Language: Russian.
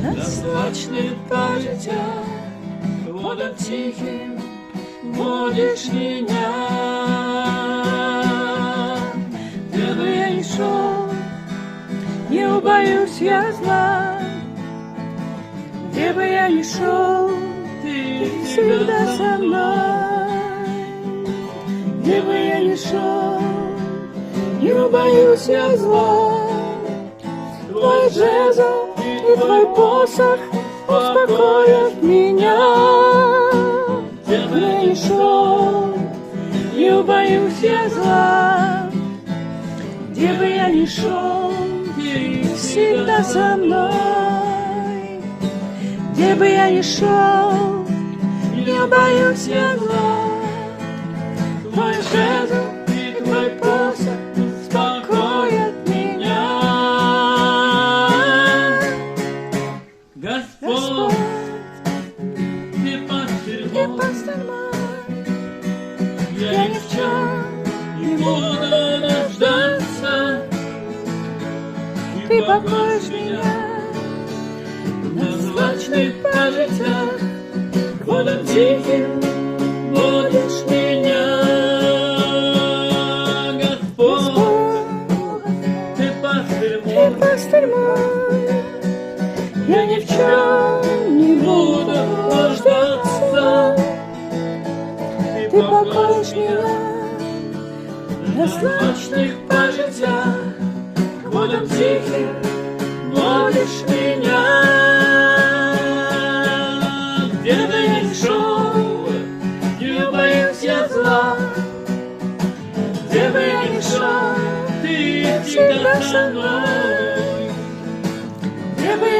Ночных по життях, водам тихим водишь меня. Где бы я ни шел, не убоюсь я зла. Где бы я ни шел, ты всегда со мной. Где бы я ни шел, не убоюсь я зла. Твой жезл и твой посох успокоят меня. Где бы я ни шел, не убоюсь я зла. Где бы я ни шел, ты всегда со мной. Где бы я ни шел, не убоюсь я зла. Твой жезл и твой посох успокоят меня. Господь, ты пастырь мой, я ни в чем не буду нуждаться. Ты покоишь меня на злачных пажитях, к водам тихим водишь меня. Господь, ты пастырь мой, я ни в чем не буду нуждаться. Ты покоишь меня на злачных пажитях, к водам тихим водишь меня. Где бы я ни шел, не убоюсь я зла. Где бы я ни шел, ты всегда со мной. Где бы я